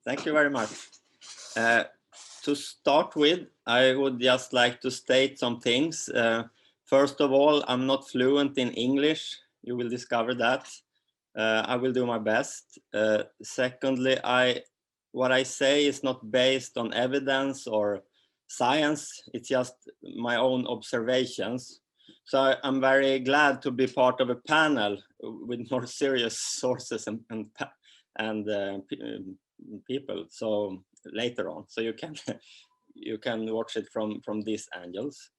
Thank you very much. To start with, I would just like to state some things. First of all, I'm not fluent in English. You will discover that. I will do my best. Secondly, what I say is not based on evidence or science. It's just my own observations. So I'm very glad to be part of a panel with more serious sources and people. So later on, so you can watch it from these angles.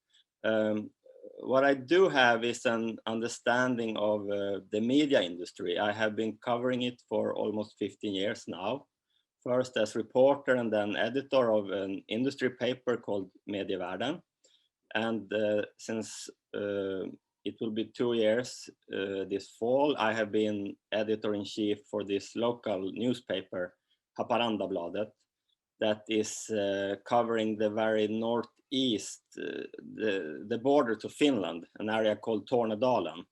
What I do have is an understanding of the media industry. I have been covering it for almost 15 years now. First as reporter and then editor of an industry paper called Medievärlden. And since it will be 2 years this fall, I have been editor-in-chief for this local newspaper, Haparandabladet, that is covering the very northeast, the border to Finland, an area called Tornedalen.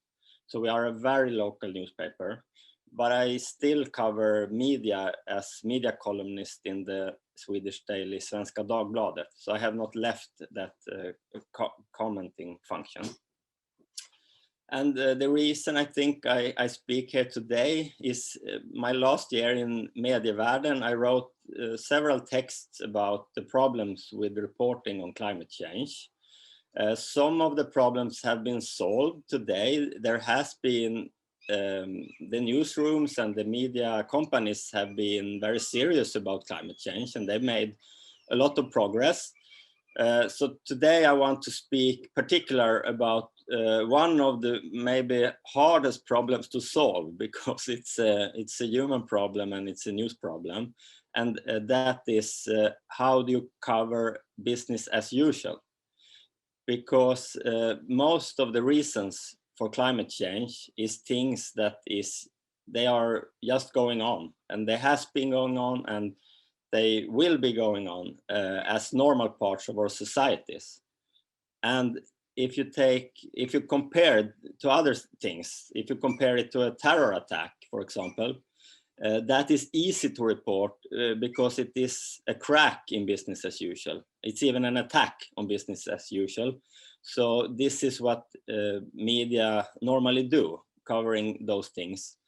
So we are a very local newspaper, but I still cover media as media columnist in the Swedish daily Svenska Dagbladet. So I have not left that commenting function. And the reason I think I speak here today is my last year in Medievärlden, I wrote several texts about the problems with reporting on climate change. Some of the problems have been solved today. There has been, the newsrooms and the media companies have been very serious about climate change, and they've made a lot of progress. So today I want to speak particular about one of the maybe hardest problems to solve, because it's a human problem and it's a news problem. And that is how do you cover business as usual? Because most of the reasons for climate change is things that they are just going on, and they has been going on, and they will be going on as normal parts of our societies. And if you compare it to other things, if you compare it to a terror attack, for example, that is easy to report because it is a crack in business as usual. It's even an attack on business as usual. So this is what media normally do, covering those things.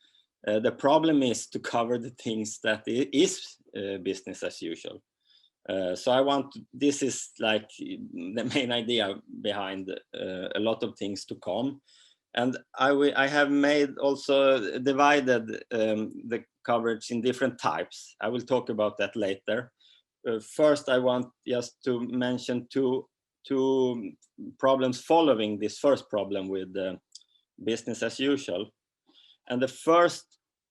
The problem is to cover the things that is business as usual. So this is like the main idea behind a lot of things to come. And I have made also divided the coverage in different types. I will talk about that later. First, I want just to mention two problems following this first problem with business as usual. And the first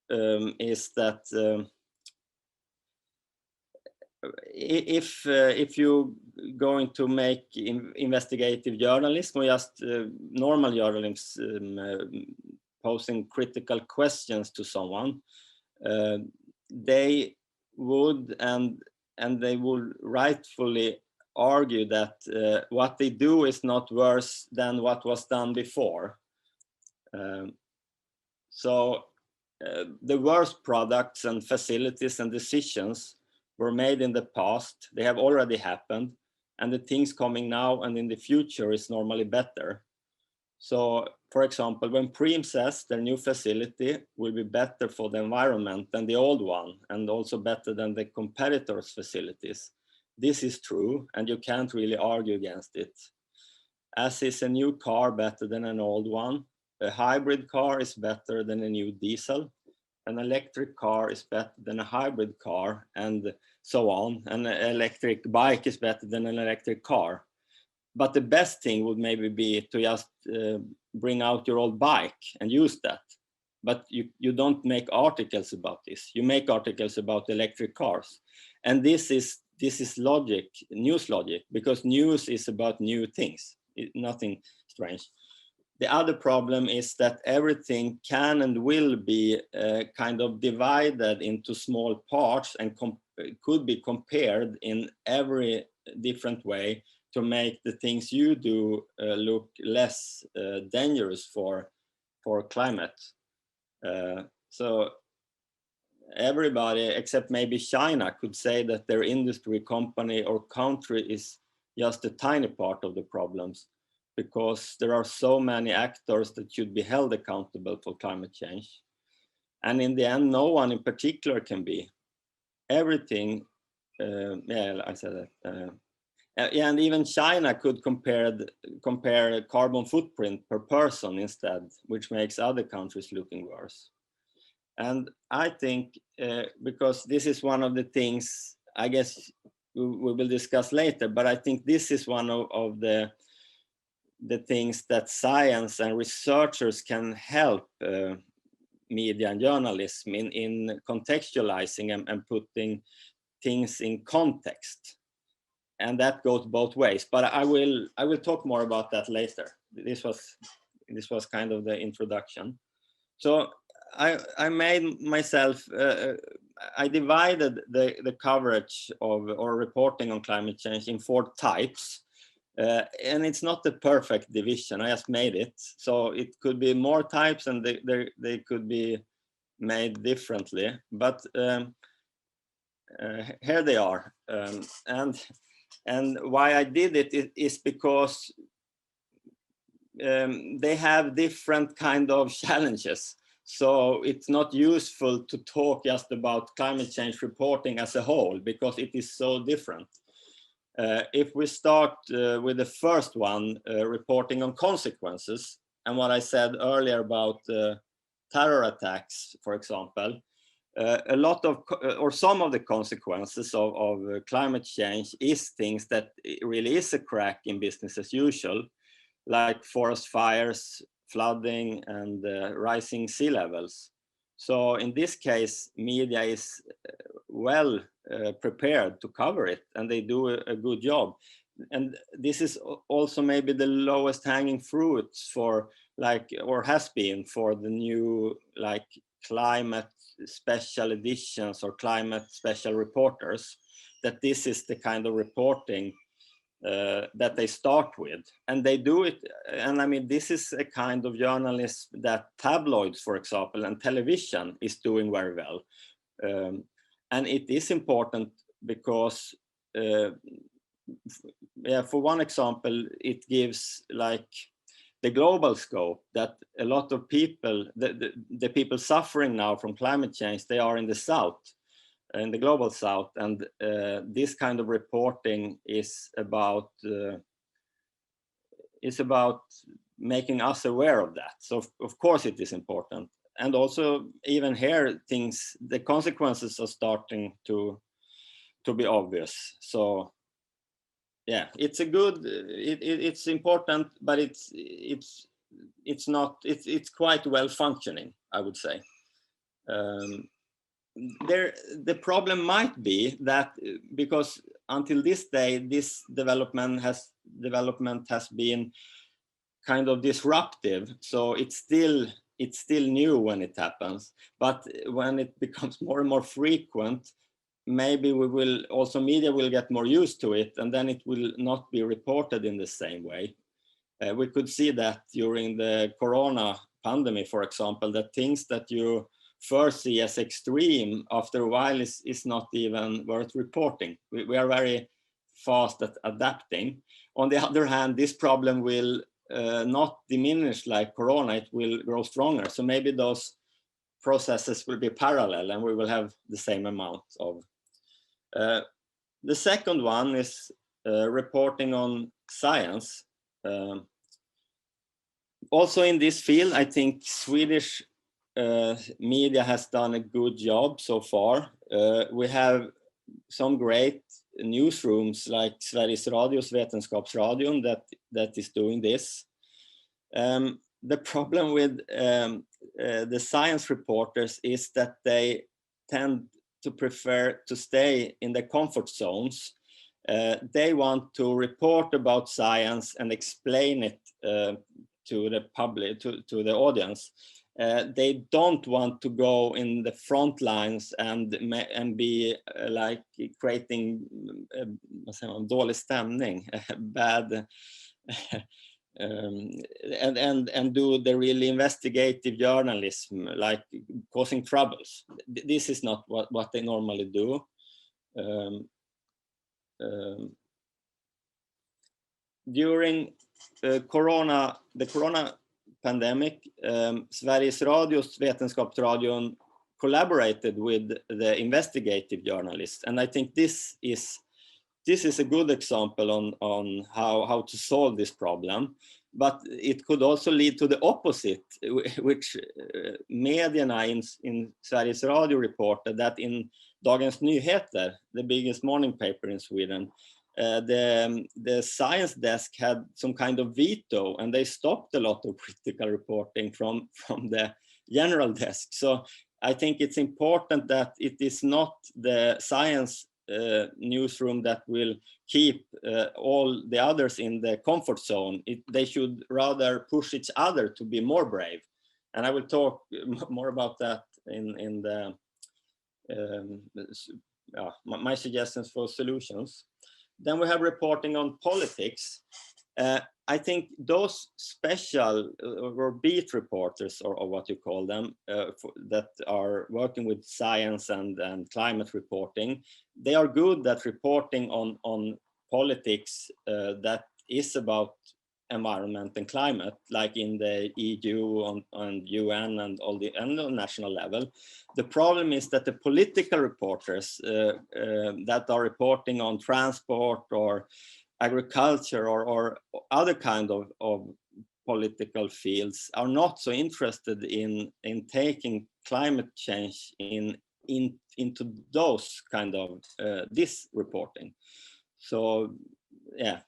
is that if you're going to make investigative journalism or just normal journalism, posing critical questions to someone, they would and they would rightfully argue that what they do is not worse than what was done before. So the worst products and facilities and decisions were made in the past. They have already happened, and the things coming now and in the future is normally better. So, for example, when Preem says their new facility will be better for the environment than the old one, and also better than the competitors' facilities, this is true, and you can't really argue against it. As is a new car better than an old one, a hybrid car is better than a new diesel, an electric car is better than a hybrid car, and so on. An electric bike is better than an electric car. But the best thing would maybe be to just bring out your old bike and use that. But you don't make articles about this. You make articles about electric cars. And this is logic, news logic, because news is about new things, nothing strange. The other problem is that everything can and will be kind of divided into small parts and could be compared in every different way to make the things you do look less dangerous for climate. So everybody except maybe China could say that their industry, company, or country is just a tiny part of the problems, because there are so many actors that should be held accountable for climate change. And in the end, no one in particular can be. Everything, yeah, I said that. And even China could compare carbon footprint per person instead, which makes other countries looking worse. And I think, because this is one of the things, I guess we will discuss later, but I think this is one of the things that science and researchers can help media and journalism in contextualizing and putting things in context. And that goes both ways, but I will talk more about that later. This was kind of the introduction. So I made myself, I divided the coverage of or reporting on climate change in 4 types. And it's not the perfect division, I just made it. So it could be more types and they could be made differently, but here they are. And why I did it is because they have different kind of challenges. So it's not useful to talk just about climate change reporting as a whole, because it is so different. If we start with the first one, reporting on consequences, and what I said earlier about terror attacks, for example, a lot of, or some of the consequences of climate change is things that really is a crack in business as usual, like forest fires, flooding, and rising sea levels. So in this case, media is well prepared to cover it, and they do a good job. And this is also maybe the lowest hanging fruits for, like, or has been for the new, like, climate special editions or climate special reporters, that this is the kind of reporting that they start with, and they do it. And I mean, this is a kind of journalism that tabloids, for example, and television is doing very well. And it is important because, yeah, for one example, it gives like the global scope that a lot of people, the people suffering now from climate change, they are in the South, in the global South, and this kind of reporting is about making us aware of that. So of course it is important, and also even here things, the consequences are starting to be obvious. So yeah, it's a good, it's important, but it's quite well functioning, I would say. The problem might be that because until this day, this development has been kind of disruptive. So it's still new when it happens, but when it becomes more and more frequent, maybe media will get more used to it, and then it will not be reported in the same way. We could see that during the corona pandemic, for example, that things that you first see as extreme, after a while is not even worth reporting. We are very fast at adapting. On the other hand, this problem will not diminish like corona, it will grow stronger. So maybe those processes will be parallel and we will have the same amount of. The second one is reporting on science. Also in this field, I think Swedish media has done a good job so far. We have some great newsrooms like Sveriges Radios Vetenskapsradion that is doing this. The problem with the science reporters is that they tend to prefer to stay in their comfort zones. They want to report about science and explain it to the public, to the audience. They don't want to go in the front lines and be like creating dålig stämning, bad and do the really investigative journalism, like causing troubles. This is not what they normally do. During the corona pandemic, Sveriges Radios Vetenskapsradion collaborated with the investigative journalists, and I think this is a good example on how to solve this problem. But it could also lead to the opposite, which medierna in Sveriges Radio reported that in Dagens Nyheter, the biggest morning paper in Sweden, the science desk had some kind of veto, and they stopped a lot of critical reporting from the general desk. So I think it's important that it is not the science newsroom that will keep all the others in the comfort zone. They should rather push each other to be more brave. And I will talk more about that in the my suggestions for solutions. Then we have reporting on politics. I think those special or beat reporters, or what you call them, that are working with science and climate reporting, they are good at reporting on politics that is about environment and climate, like in the EU and UN and all the national level. The problem is that the political reporters that are reporting on transport or agriculture or other kind of political fields are not so interested in taking climate change into those kind of this reporting. So yeah,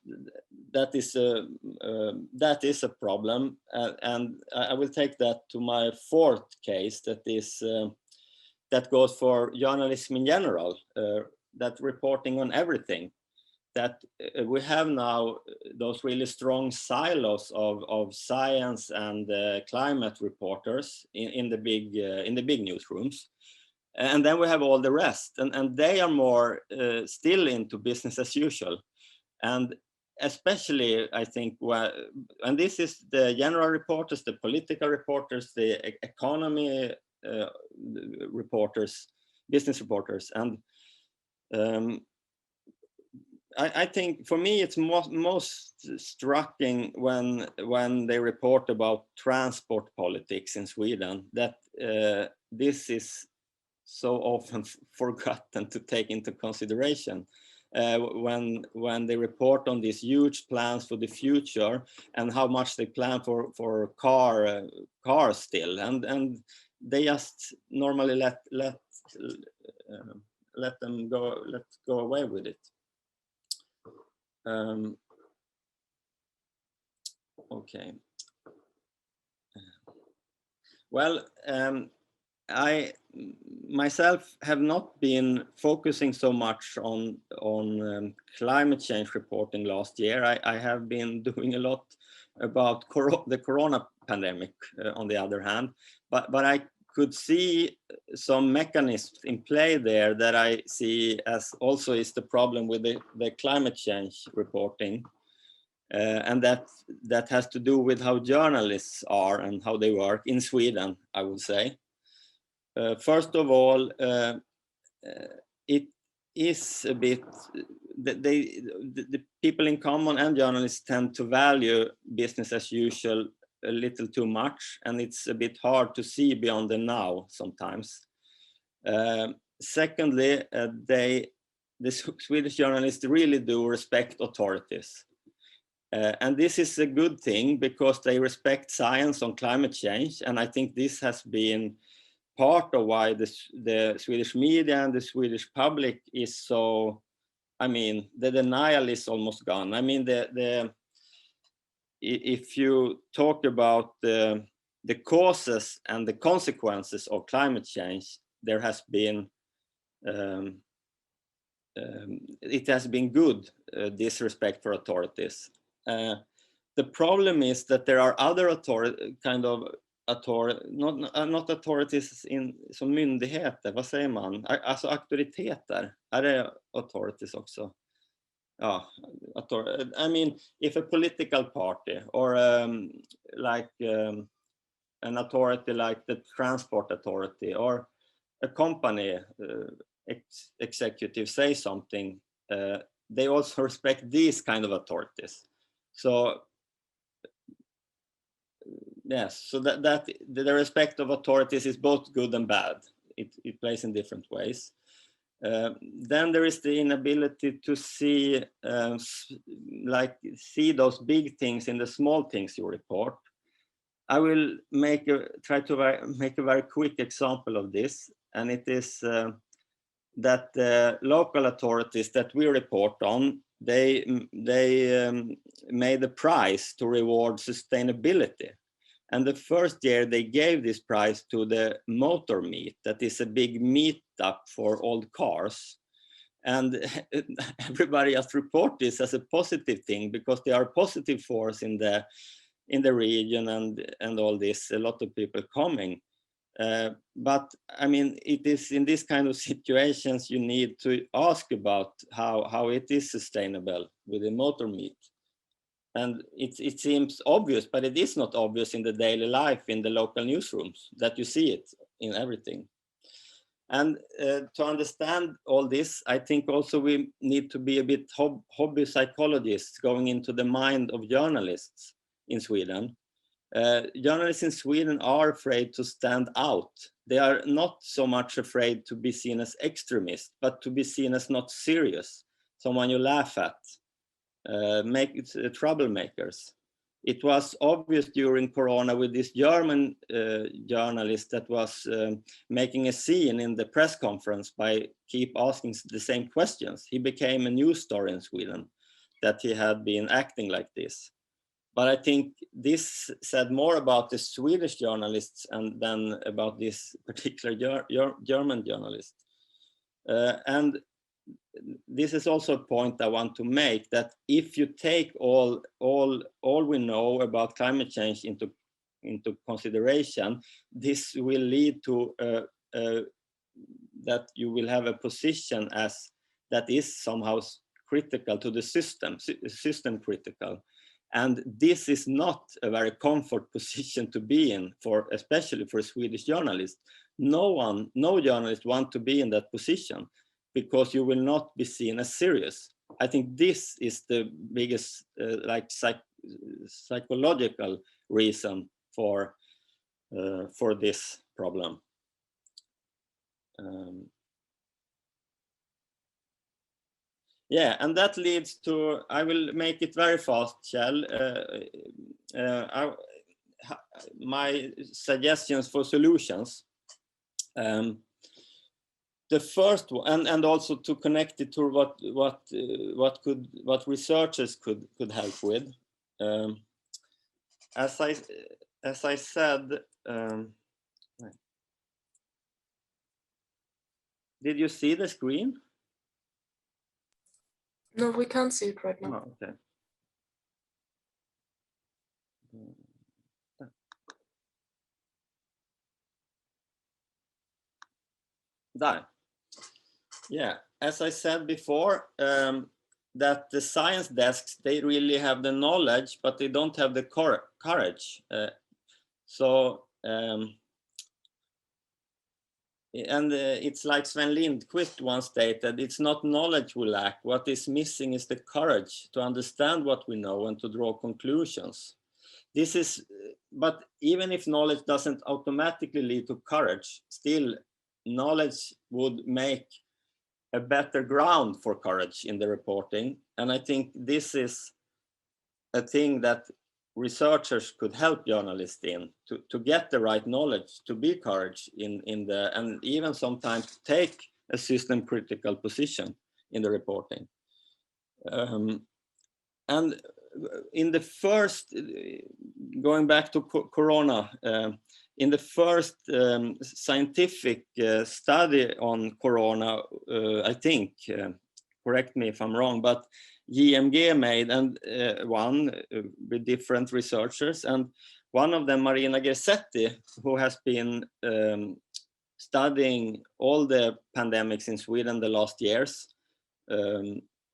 that is a problem, and I will take that to my fourth case. That is that goes for journalism in general, that reporting on everything. That we have now those really strong silos of science and climate reporters in the big newsrooms, and then we have all the rest, and they are more still into business as usual. And especially, I think, and this is the general reporters, the political reporters, the economy reporters, business reporters, and I think for me it's most striking when they report about transport politics in Sweden, that this is so often forgotten to take into consideration when they report on these huge plans for the future and how much they plan for cars still, and they just normally let them go away with it. Okay. Well, I myself have not been focusing so much on climate change reporting last year. I have been doing a lot about the corona pandemic, on the other hand, but I could see some mechanisms in play there that I see as also is the problem with the climate change reporting, and that has to do with how journalists are and how they work in Sweden, I would say. First of all, it is a bit, the people in common and journalists tend to value business as usual a little too much, and it's a bit hard to see beyond the now sometimes. Secondly, the Swedish journalists really do respect authorities. And this is a good thing because they respect science on climate change, and I think this has been part of why the Swedish media and the Swedish public is so, I mean, the denial is almost gone. I mean, if you talk about the causes and the consequences of climate change, there has been, it has been good, disrespect for authorities. The problem is that there are other not authorities som myndigheter, vad säger man? Alltså auktoriteter, är det authorities också? I mean, if a political party or like an authority like the transport authority or a company executive say something, they also respect these kind of authorities. So yes, so that the respect of authorities is both good and bad. It plays in different ways. Then there is the inability to see see those big things in the small things you report. I will try to make a very quick example of this, and it is that the local authorities that we report on, they made a prize to reward sustainability. And the first year they gave this prize to the motor meet, that is a big meetup for old cars. And everybody just report this as a positive thing because they are a positive force in the region and all this, a lot of people coming. But I mean, it is in this kind of situations you need to ask about how it is sustainable with the motor meet. And it seems obvious, but it is not obvious in the daily life in the local newsrooms that you see it in everything. And to understand all this, I think also we need to be a bit hobby psychologists going into the mind of journalists in Sweden. Journalists in Sweden are afraid to stand out. They are not so much afraid to be seen as extremists, but to be seen as not serious, someone you laugh at. Make it troublemakers. It was obvious during Corona with this German journalist that was making a scene in the press conference by keep asking the same questions. He became a news story in Sweden that he had been acting like this. But I think this said more about the Swedish journalists than about this particular German journalist. And this is also a point I want to make, that if you take all we know about climate change into consideration, this will lead to that you will have a position as that is somehow critical to the system critical. And this is not a very comfort position to be in, especially for a Swedish journalist. No journalist want to be in that position, because you will not be seen as serious. I think this is the biggest psychological reason for this problem. Yeah, and that leads to, I will make it very fast, Kjell. My suggestions for solutions. The first one, and also to connect it to what researchers could help with. As I said, did you see the screen? No, we can't see it right now. Oh, okay. There. Yeah, as I said before, that the science desks, they really have the knowledge, but they don't have the courage. It's like Sven Lindqvist once stated, it's not knowledge we lack. What is missing is the courage to understand what we know and to draw conclusions. But even if knowledge doesn't automatically lead to courage, still knowledge would make a better ground for courage in the reporting. And I think this is a thing that researchers could help journalists in, to get the right knowledge, to be courage and even sometimes take a system critical position in the reporting. And in the first, going back to Corona, in the first scientific study on Corona, I think, correct me if I'm wrong, but JMG made one with different researchers, and one of them, Marina Gersetti, who has been studying all the pandemics in Sweden the last years,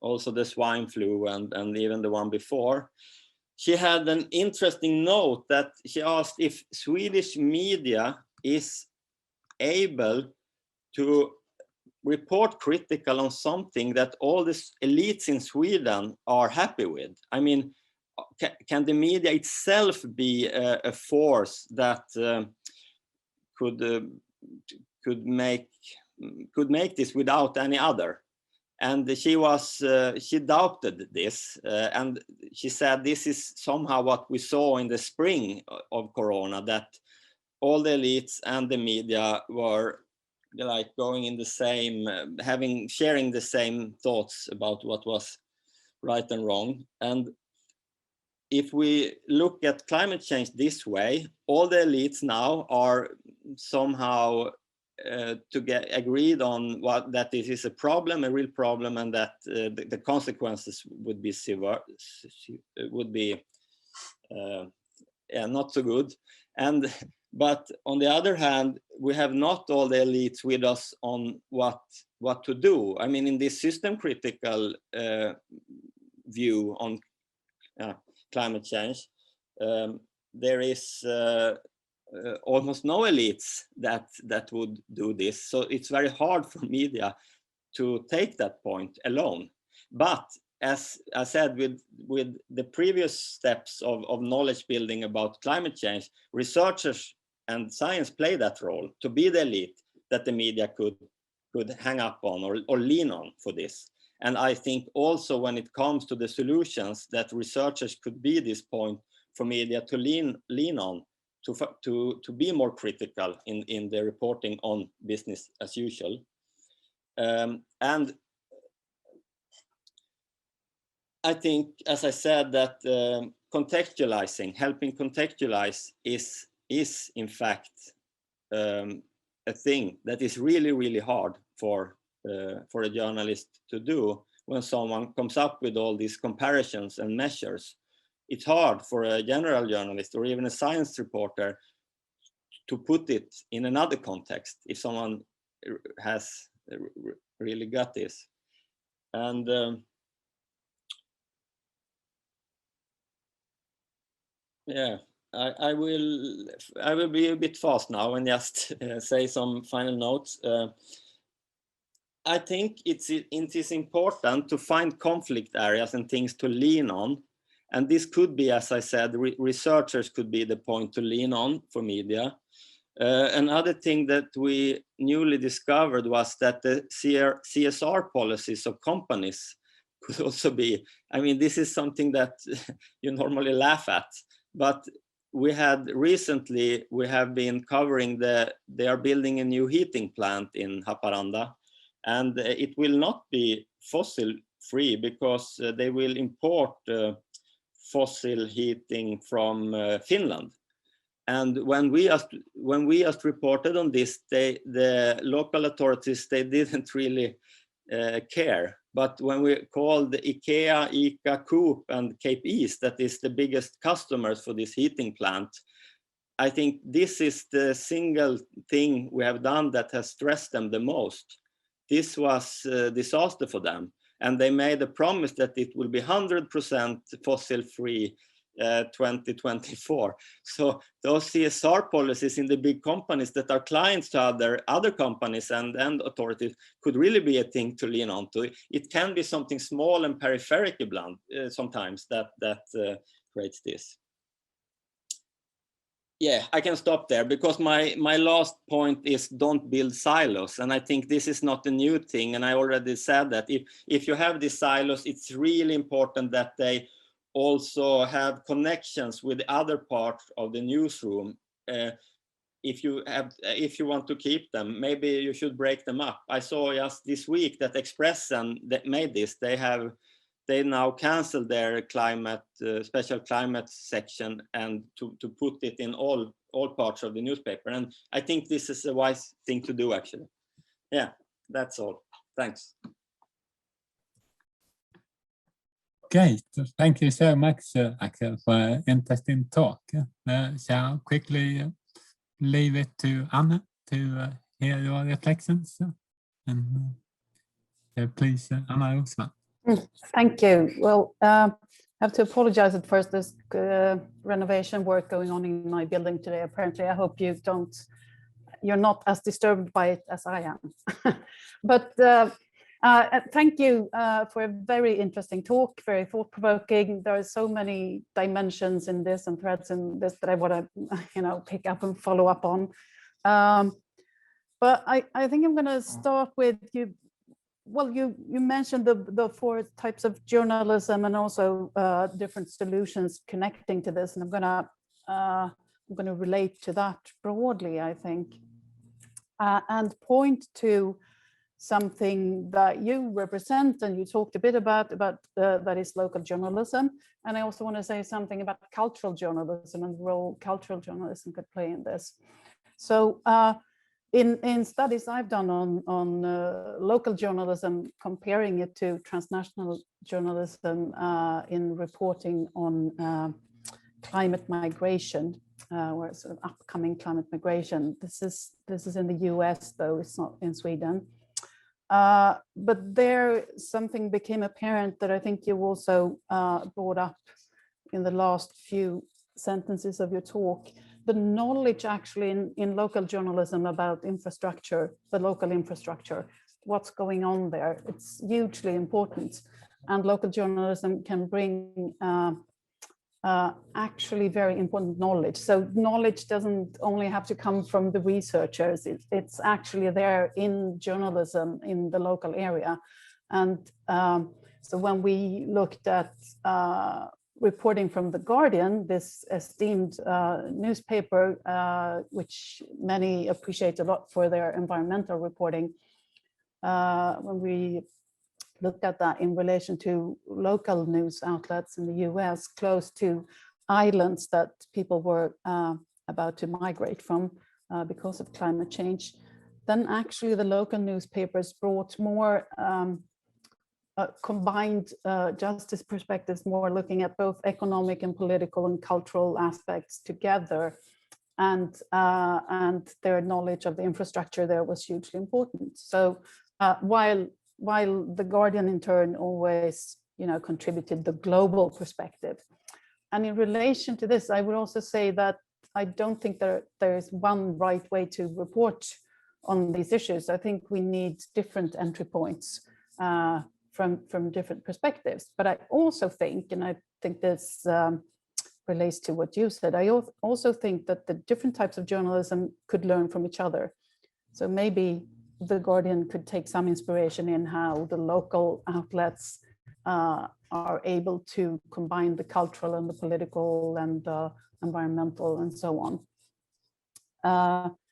also the swine flu and even the one before. She had an interesting note that she asked if Swedish media is able to report critical on something that all the elites in Sweden are happy with. I mean, can the media itself be a force that could make this without any other? And she doubted this, and she said this is somehow what we saw in the spring of Corona, that all the elites and the media were like going in the same, sharing the same thoughts about what was right and wrong. And if we look at climate change this way, all the elites now are somehow to get agreed on that this is a problem, a real problem, and that the consequences would be severe, not so good. But on the other hand, we have not all the elites with us on what to do. I mean, in this system critical view on climate change, there is almost no elites that would do this. So it's very hard for media to take that point alone. But as I said, with the previous steps of knowledge building about climate change, researchers and science play that role to be the elite that the media could hang up on or lean on for this. And I think also when it comes to the solutions, that researchers could be this point for media to lean on, to be more critical in the reporting on business as usual. And I think, as I said, that contextualizing, helping contextualize is in fact a thing that is really, really hard for a journalist to do when someone comes up with all these comparisons and measures. It's hard for a general journalist or even a science reporter to put it in another context if someone has really got this. And yeah, I will be a bit fast now and just say some final notes. I think it is important to find conflict areas and things to lean on. And this could be, as I said, researchers could be the point to lean on for media. Another thing that we newly discovered was that the CSR policies of companies could also be, I mean, this is something that you normally laugh at, but we have been covering they are building a new heating plant in Haparanda, and it will not be fossil free because they will import fossil heating from Finland. And when we just reported on this, the local authorities, they didn't really care. But when we called IKEA, ICA, Coop, and Cape East, that is the biggest customers for this heating plant, I think this is the single thing we have done that has stressed them the most. This was a disaster for them. And they made a promise that it will be 100% fossil-free 2024. So those CSR policies in the big companies that are clients to other companies and authorities could really be a thing to lean on to. It can be something small and peripheral sometimes that creates this. Yeah, I can stop there because my last point is don't build silos. And I think this is not a new thing. And I already said that if you have these silos, it's really important that they also have connections with the other part of the newsroom. If you want to keep them, maybe you should break them up. I saw just this week that Expressen that made this, they now canceled their climate special climate section and to put it in all parts of the newspaper. And I think this is a wise thing to do, actually. Yeah, that's all. Thanks. Great. Thank you so much, Axel, for an interesting talk. Shall I quickly leave it to Anna to hear your reflections? And please, Anna Rosman. Thank you. Well, I have to apologize at first. There's renovation work going on in my building today. Apparently, I hope you're not as disturbed by it as I am. But thank you for a very interesting talk, very thought-provoking. There are so many dimensions in this and threads in this that I want to, pick up and follow up on. But I think I'm going to start with you. Well, you mentioned the 4 types of journalism and also different solutions connecting to this, and I'm going to relate to that broadly, I think, and point to something that you represent and you talked a bit about that is local journalism. And I also want to say something about cultural journalism and the role cultural journalism could play in this. So in studies I've done on local journalism, comparing it to transnational journalism in reporting on climate migration, or sort of upcoming climate migration. This is in the US, though it's not in Sweden. But there something became apparent that I think you also brought up in the last few sentences of your talk. The knowledge actually in local journalism about infrastructure, the local infrastructure, what's going on there, it's hugely important. And local journalism can bring actually very important knowledge. So knowledge doesn't only have to come from the researchers, it's actually there in journalism in the local area. And so when we looked at reporting from The Guardian, this esteemed newspaper, which many appreciate a lot for their environmental reporting, when we looked at that in relation to local news outlets in the US close to islands that people were about to migrate from because of climate change, then actually the local newspapers brought more combined justice perspectives, more looking at both economic and political and cultural aspects together. And their knowledge of the infrastructure there was hugely important. So while The Guardian in turn always, contributed the global perspective. And in relation to this, I would also say that I don't think there is one right way to report on these issues. I think we need different entry points from different perspectives. But I also think, and I think this relates to what you said, I also think that the different types of journalism could learn from each other. So maybe The Guardian could take some inspiration in how the local outlets are able to combine the cultural and the political and the environmental and so on.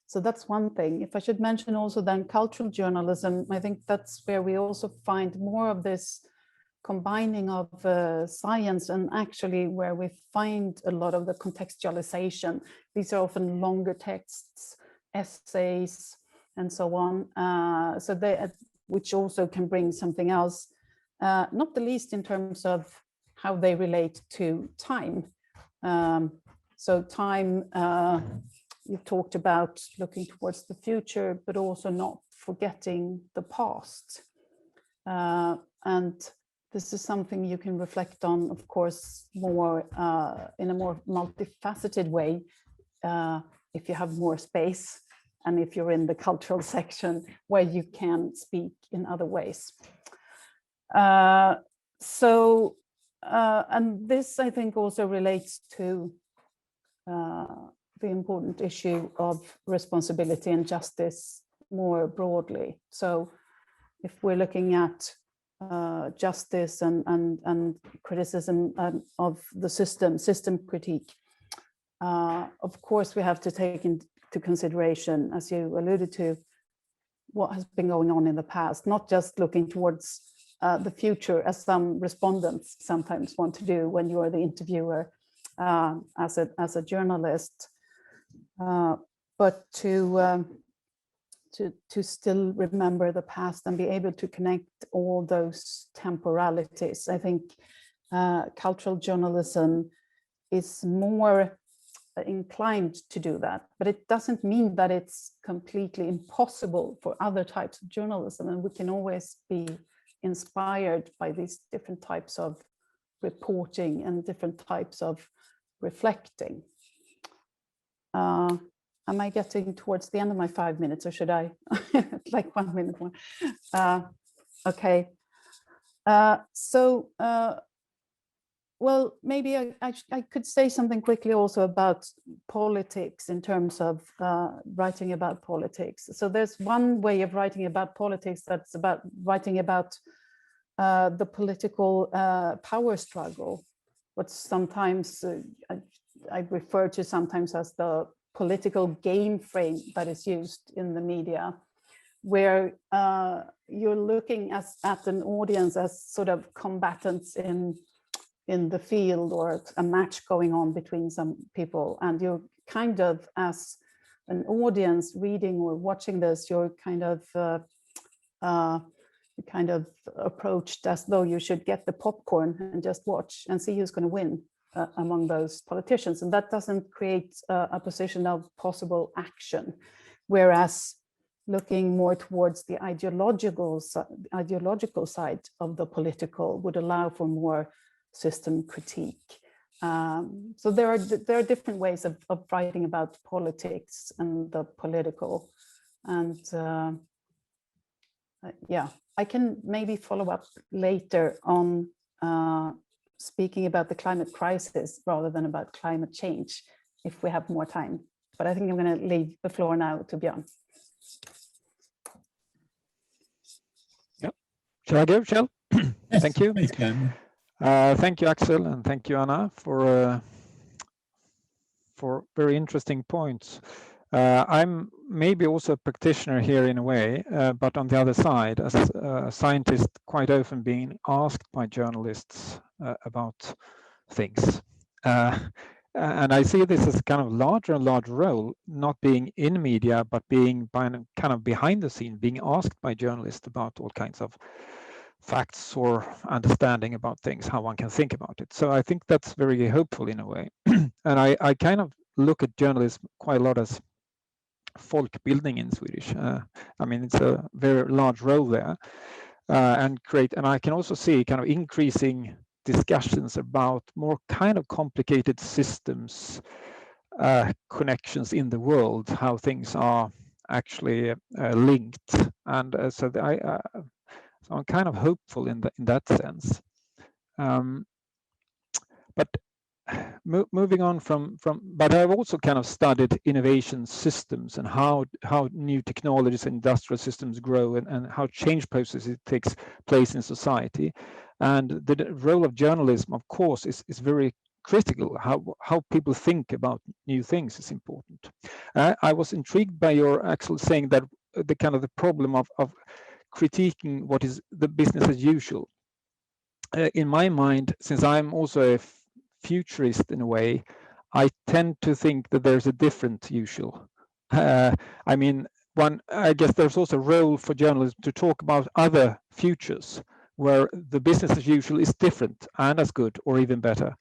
So that's one thing. If I should mention also then cultural journalism, I think that's where we also find more of this combining of science and actually where we find a lot of the contextualization. These are often longer texts, essays, and so on. So they, which also can bring something else, not the least in terms of how they relate to time. So time, you've talked about looking towards the future, but also not forgetting the past. And this is something you can reflect on, of course, more in a more multifaceted way if you have more space and if you're in the cultural section where you can speak in other ways. And this, I think, also relates to the important issue of responsibility and justice more broadly. So if we're looking at justice and criticism of the system critique, of course we have to take into consideration, as you alluded to, what has been going on in the past, not just looking towards the future, as some respondents sometimes want to do when you are the interviewer as a journalist, but to still remember the past and be able to connect all those temporalities. I think cultural journalism is more inclined to do that, but it doesn't mean that it's completely impossible for other types of journalism, and we can always be inspired by these different types of reporting and different types of reflecting. Am I getting towards the end of my 5 minutes, or should I like 1 minute more? Okay. Well, maybe I could say something quickly also about politics in terms of writing about politics. So there's one way of writing about politics that's about writing about the political power struggle, what sometimes I refer to sometimes as the political game frame that is used in the media, where you're looking at an audience as sort of combatants in the field, or a match going on between some people, and you're kind of, as an audience reading or watching this, you're kind of approached as though you should get the popcorn and just watch and see who's going to win among those politicians, and that doesn't create a position of possible action. Whereas looking more towards the ideological side of the political would allow for more system critique. So there are different ways of writing about politics and the political, and yeah, I can maybe follow up later on speaking about the climate crisis rather than about climate change if we have more time. But I think I'm going to leave the floor now to Björn. Yeah, shall I go, Shell? Yes, thank you. please, Glenn. Thank you, Axel, and thank you, Anna, for very interesting points. I'm maybe also a practitioner here in a way, but on the other side, as a scientist, quite often being asked by journalists about things. And I see this as kind of larger and larger role, not being in media, but being kind of behind the scene, being asked by journalists about all kinds of facts or understanding about things, how one can think about it. So I think that's very hopeful in a way. And I kind of look at journalism quite a lot as folkbildning in Swedish. I mean, it's a very large role there, and I can also see kind of increasing discussions about more kind of complicated systems, connections in the world, how things are actually linked, and so I'm kind of hopeful in that sense. But moving on but I've also kind of studied innovation systems and how new technologies and industrial systems grow, and how change processes takes place in society. And the role of journalism, of course, is very critical. How people think about new things is important. I was intrigued by your Axel saying that the problem of critiquing what is the business as usual. In my mind, since I'm also a futurist in a way, I tend to think that there's a different usual. I mean, I guess there's also a role for journalism to talk about other futures where the business as usual is different and as good or even better.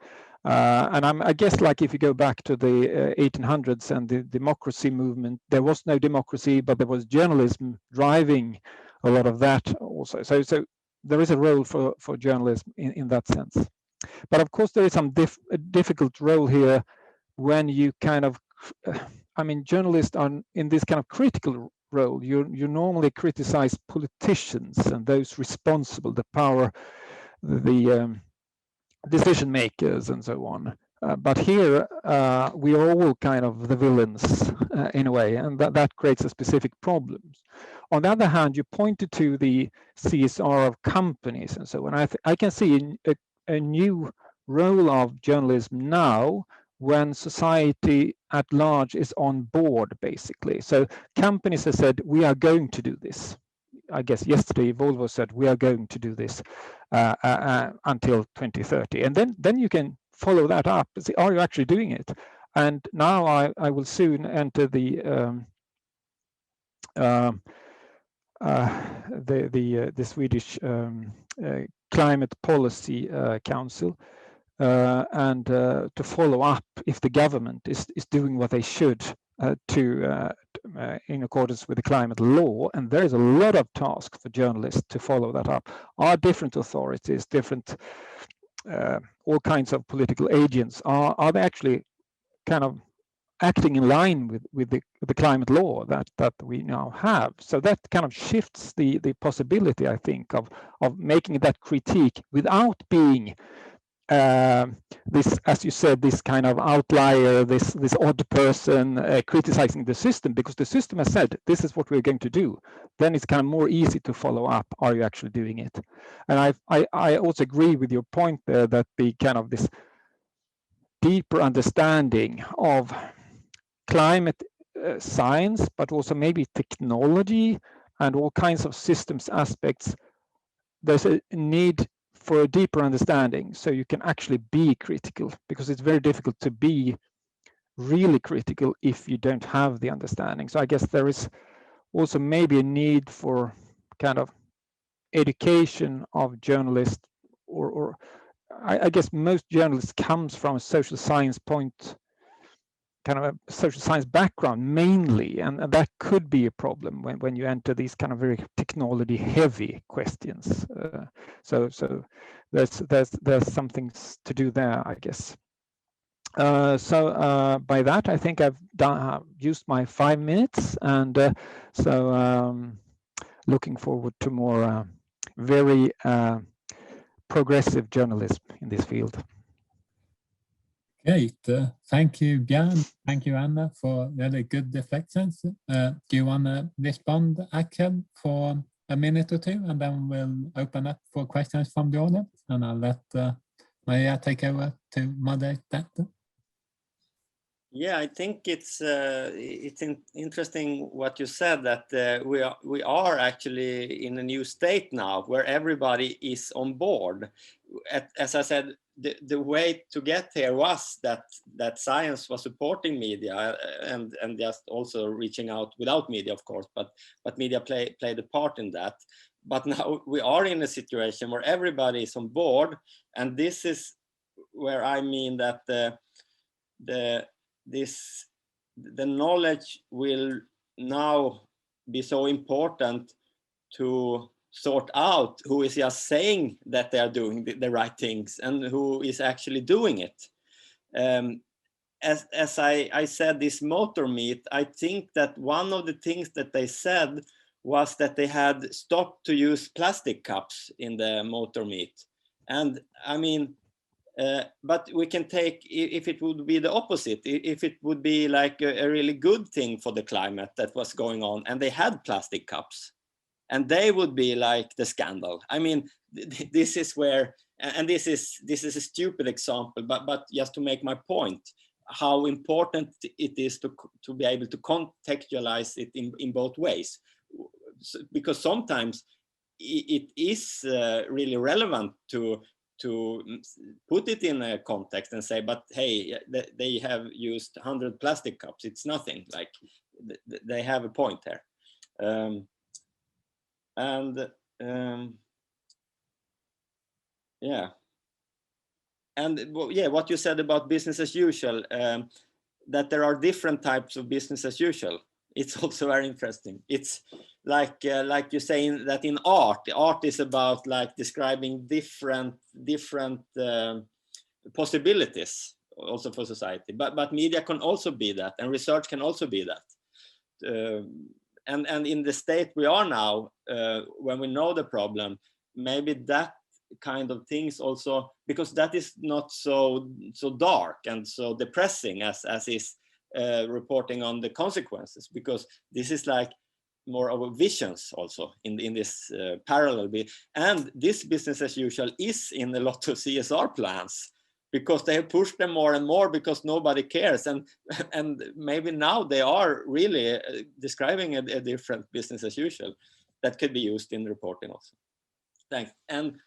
And I guess, like, if you go back to the 1800s and the democracy movement, there was no democracy, but there was journalism driving a lot of that also. So there is a role for journalism in that sense. But of course, there is some difficult role here when you kind of, I mean, journalists are in this kind of critical role. You normally criticize politicians and those responsible, the power, the decision makers and so on. But here we are all kind of the villains in a way, and that creates a specific problems. On the other hand, you pointed to the CSR of companies and so on. I can see a new role of journalism now when society at large is on board, basically. So companies have said, we are going to do this. I guess yesterday Volvo said, we are going to do this until 2030. And then you can follow that up and say, are you actually doing it? And now I will soon enter the Swedish Climate Policy Council, and to follow up if the government is doing what they should to in accordance with the climate law, and there is a lot of task for journalists to follow that up. Are different authorities, different all kinds of political agents, are they actually kind of acting in line with the climate law that we now have? So that kind of shifts the possibility, I think, of making that critique without being this, as you said, this kind of outlier, this odd person criticizing the system, because the system has said this is what we're going to do. Then it's kind of more easy to follow up. Are you actually doing it? And I also agree with your point there that the kind of this deeper understanding of climate science, but also maybe technology and all kinds of systems aspects, there's a need for a deeper understanding so you can actually be critical, because it's very difficult to be really critical if you don't have the understanding. So I guess there is also maybe a need for kind of education of journalists, or I guess most journalists comes from a social science kind of a social science background mainly, and that could be a problem when you enter these kind of very technology heavy questions. So there's something to do there, I guess. So by that, I think I've used my 5 minutes, and looking forward to more very progressive journalism in this field. Great. Thank you, Björn. Thank you, Anna, for really good reflections. Do you want to respond, Axel, for a minute or two, and then we'll open up for questions from the audience, and I'll let Maria take over to moderate that. Yeah, I think it's interesting what you said, that we are actually in a new state now where everybody is on board. As I said, the way to get here was that science was supporting media and just also reaching out without media, of course, but media played a part in that. But now we are in a situation where everybody is on board, and this is where I mean that the knowledge will now be so important to sort out who is just saying that they are doing the right things and who is actually doing it. As I said, this motor meet, I think that one of the things that they said was that they had stopped to use plastic cups in the motor meet. And I mean, but we can take, if it would be the opposite, if it would be like a really good thing for the climate that was going on, and they had plastic cups, and they would be like the scandal. I mean, this is where, and this is a stupid example, but just to make my point, how important it is to be able to contextualize it in both ways, because sometimes it is really relevant to put it in a context and say, but hey, they have used 100 plastic cups. It's nothing. Like they have a point there. Yeah. And yeah, what you said about business as usual, that there are different types of business as usual. It's also very interesting. It's like you saying that in art is about like describing different possibilities also for society. But media can also be that, and research can also be that. And in the state we are now, when we know the problem, maybe that kind of things also, because that is not so dark and so depressing as is reporting on the consequences, because this is like more of a visions also in this parallel bit. And this business as usual is in a lot of CSR plans, because they have pushed them more and more because nobody cares, and maybe now they are really describing a different business as usual that could be used in reporting also. Thanks. And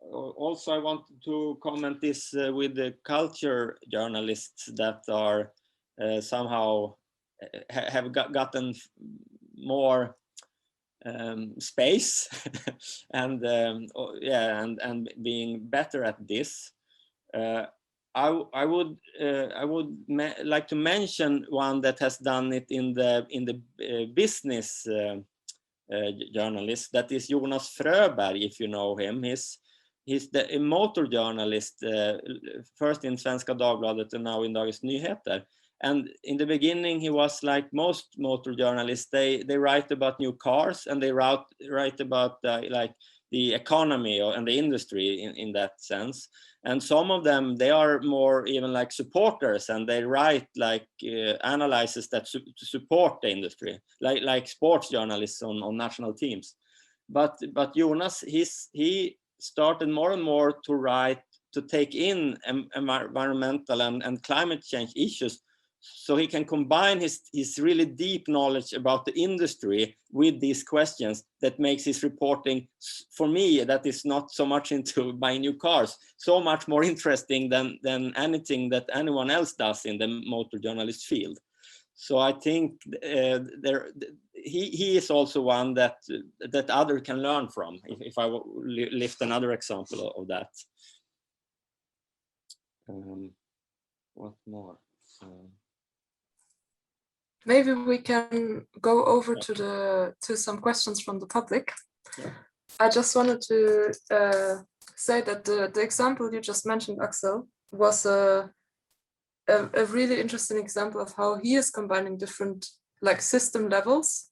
also I want to comment this with the culture journalists that are somehow have gotten more space and yeah, and being better at this. I would like to mention one that has done it in the business journalist. That is Jonas Fröberg, if you know him. He's the motor journalist, first in Svenska Dagbladet and now in Dagens Nyheter. And in the beginning, he was like most motor journalists. They write about new cars, and they write about like the economy and the industry in that sense. And some of them, they are more even like supporters, and they write like analyses that support the industry, like sports journalists on national teams. But Jonas, he started more and more to write, to take in environmental and climate change issues, so he can combine his really deep knowledge about the industry with these questions that makes his reporting, for me, that is not so much into buying new cars, so much more interesting than anything that anyone else does in the motor journalist field. So I think he is also one that others can learn from, if I lift another example of that. What more? Maybe we can go over to some questions from the public. Yeah. I just wanted to say that the example you just mentioned, Axel, was a really interesting example of how he is combining different like system levels,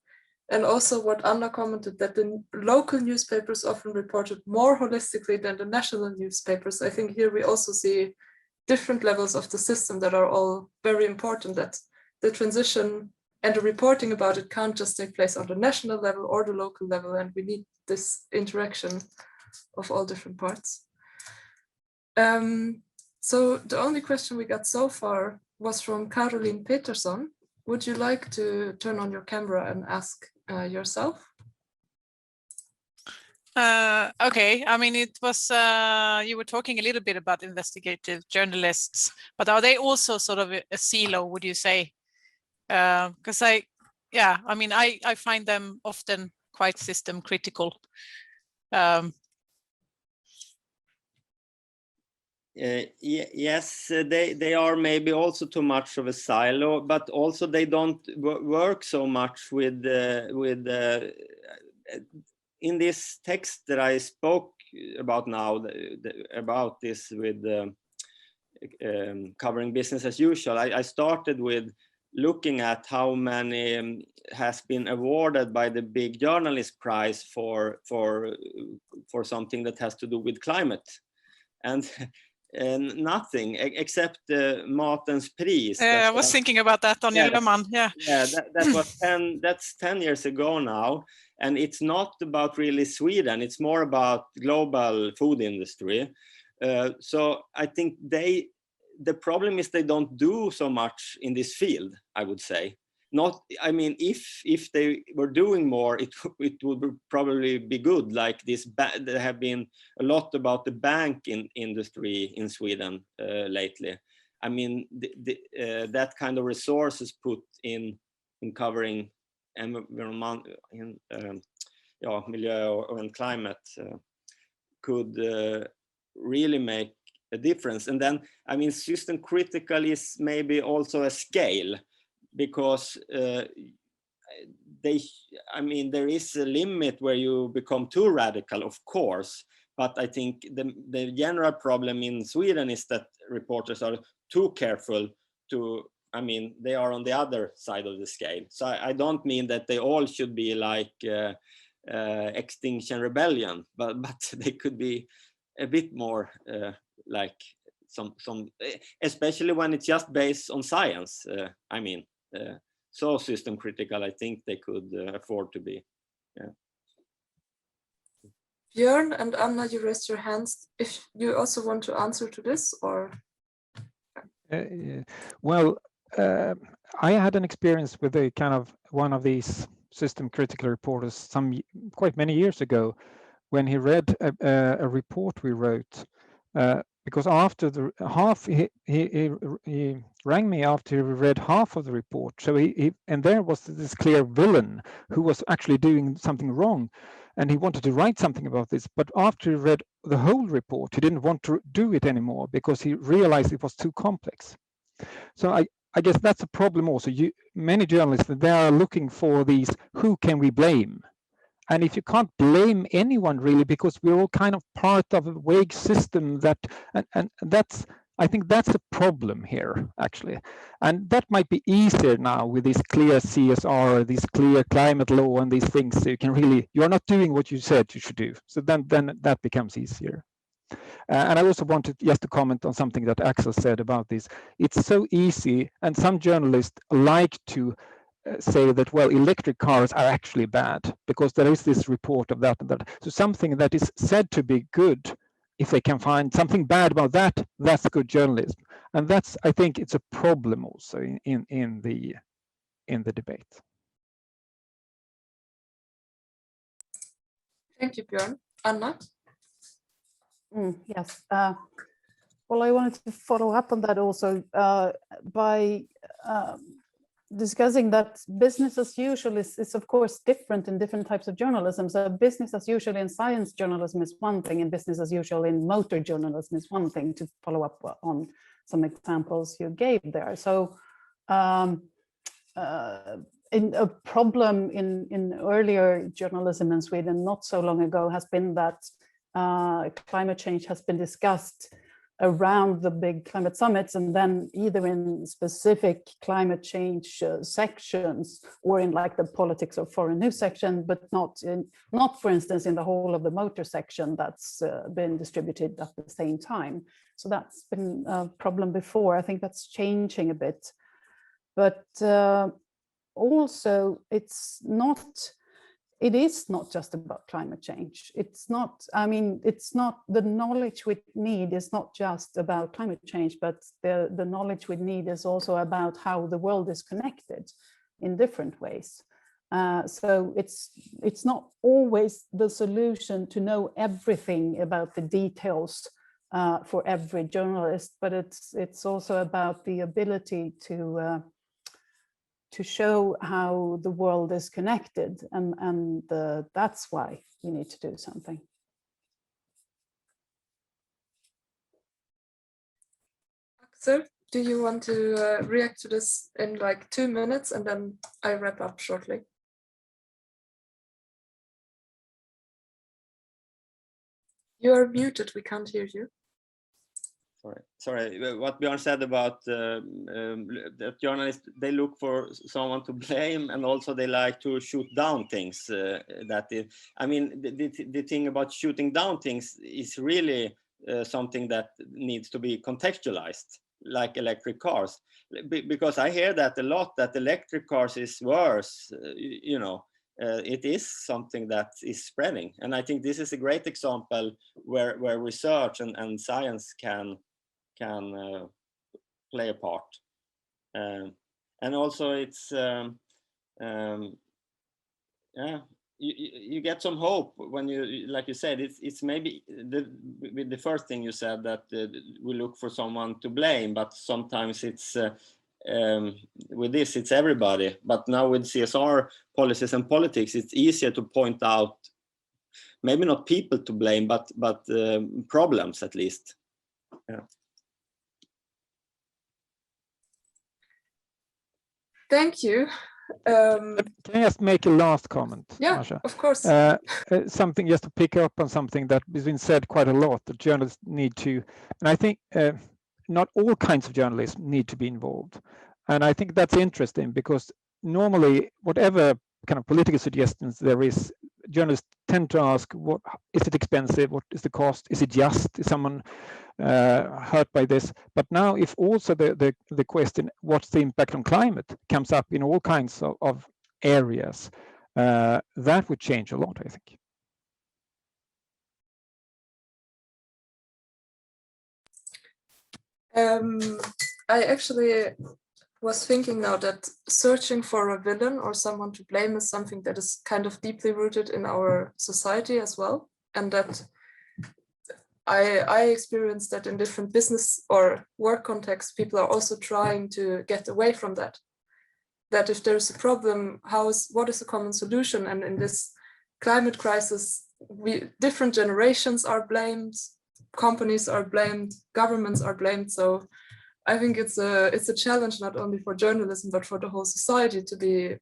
and also what Anna commented, that the local newspapers often reported more holistically than the national newspapers. I think here we also see different levels of the system that are all very important, that the transition and the reporting about it can't just take place on the national level or the local level, and we need this interaction of all different parts. So the only question we got so far was from Caroline Peterson. Would you like to turn on your camera and ask yourself? Okay, I mean, it was, you were talking a little bit about investigative journalists, but are they also sort of a silo, would you say? Because I mean, I find them often quite system critical. Yes, they are maybe also too much of a silo, but also they don't work so much with in this text that I spoke about now, about this with covering business as usual. I started with looking at how many has been awarded by the big journalist prize for something that has to do with climate, and nothing except the Matens pris. I was thinking about that on your Löhman. Yeah, that was that's 10 years ago now, and it's not about really Sweden. It's more about global food industry. So I think the problem is they don't do so much in this field, I would say. Not, I mean, if they were doing more, it would probably be good. Like this, there have been a lot about the bank industry in Sweden lately. I mean, that kind of resources put in covering environment, miljö and climate could really make a difference. And then, I mean, system critical is maybe also a scale, because I mean, there is a limit where you become too radical, of course, but I think the general problem in Sweden is that reporters are too careful to, I mean, they are on the other side of the scale. So I don't mean that they all should be like Extinction Rebellion, but they could be a bit more like some, especially when it's just based on science. I mean, so system critical, I think they could afford to be. Yeah. Björn and Anna, you raised your hands. If you also want to answer to this, or? Well, I had an experience with a kind of one of these system critical reporters quite many years ago, when he read a report we wrote, because after the half, he rang me after he read half of the report. So and there was this clear villain who was actually doing something wrong. and he wanted to write something about this. But after he read the whole report, he didn't want to do it anymore because he realized it was too complex. So I guess that's a problem also. Many journalists, they are looking for these, who can we blame? And if you can't blame anyone really, because we're all kind of part of a vague system that, and that's, I think that's a problem here, actually. And that might be easier now with this clear CSR, this clear climate law and these things. So you can really, you're not doing what you said you should do. So then that becomes easier. And I also wanted just to comment on something that Axel said about this. It's so easy, and some journalists like to say that, well, electric cars are actually bad because there is this report of that and that. So something that is said to be good, if they can find something bad about that, that's good journalism. And that's, I think it's a problem also in the debate. Thank you, Björn. Anna? Yes. Well, I wanted to follow up on that also by discussing that business as usual is of course different in different types of journalism. So business as usual in science journalism is one thing, and business as usual in motor journalism is one thing, to follow up on some examples you gave there. So in a problem in earlier journalism in Sweden not so long ago has been that climate change has been discussed around the big climate summits, and then either in specific climate change sections or in like the politics or foreign news section, but not for instance in the whole of the motor section that's been distributed at the same time. So that's been a problem before. I think that's changing a bit, but also it is not just about climate change. It's not, I mean, it's not, the knowledge we need is not just about climate change, but the knowledge we need is also about how the world is connected in different ways. So it's not always the solution to know everything about the details for every journalist, but it's also about the ability to show how the world is connected, and that's why we need to do something. Axel, do you want to react to this in like 2 minutes, and then I wrap up shortly? You are muted, we can't hear you. Sorry. What Björn said about that journalists, they look for someone to blame, and also they like to shoot down things. I mean, the thing about shooting down things is really something that needs to be contextualized, like electric cars, because I hear that a lot, that electric cars is worse. You know, it is something that is spreading, and I think this is a great example where research and science can play a part, and also it's yeah, you get some hope when you, like you said, it's maybe the first thing you said, that we look for someone to blame, but sometimes it's with this it's everybody. But now with CSR policies and politics, it's easier to point out maybe not people to blame, but problems at least. Yeah. Thank you. Can I just make a last comment? Yeah, Masha? of course. Something just to pick up on something that has been said quite a lot, that journalists need to, and I think not all kinds of journalists need to be involved. And I think that's interesting, because normally whatever kind of political suggestions there is, journalists tend to ask, what is it expensive? What is the cost? Is it just? Is someone hurt by this? But now if also the question, what's the impact on climate, comes up in all kinds of areas, that would change a lot, I think. I actually was thinking now that searching for a villain or someone to blame is something that is kind of deeply rooted in our society as well, and that I experienced that in different business or work contexts, people are also trying to get away from that. That if there's a problem, what is the common solution? And in this climate crisis, different generations are blamed, companies are blamed, governments are blamed. So I think it's a challenge not only for journalism but for the whole society to be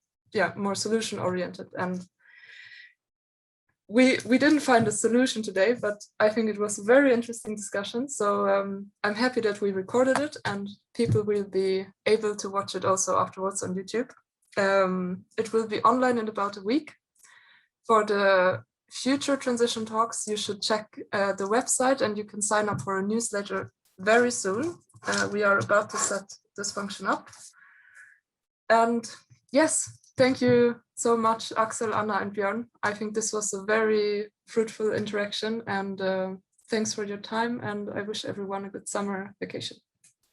more solution oriented. And we didn't find a solution today, but I think it was a very interesting discussion. So I'm happy that we recorded it and people will be able to watch it also afterwards on YouTube. It will be online in about a week. For the future transition talks, you should check the website and you can sign up for a newsletter very soon. We are about to set this function up. And yes, thank you so much, Axel, Anna, and Björn. I think this was a very fruitful interaction, and thanks for your time, and I wish everyone a good summer vacation.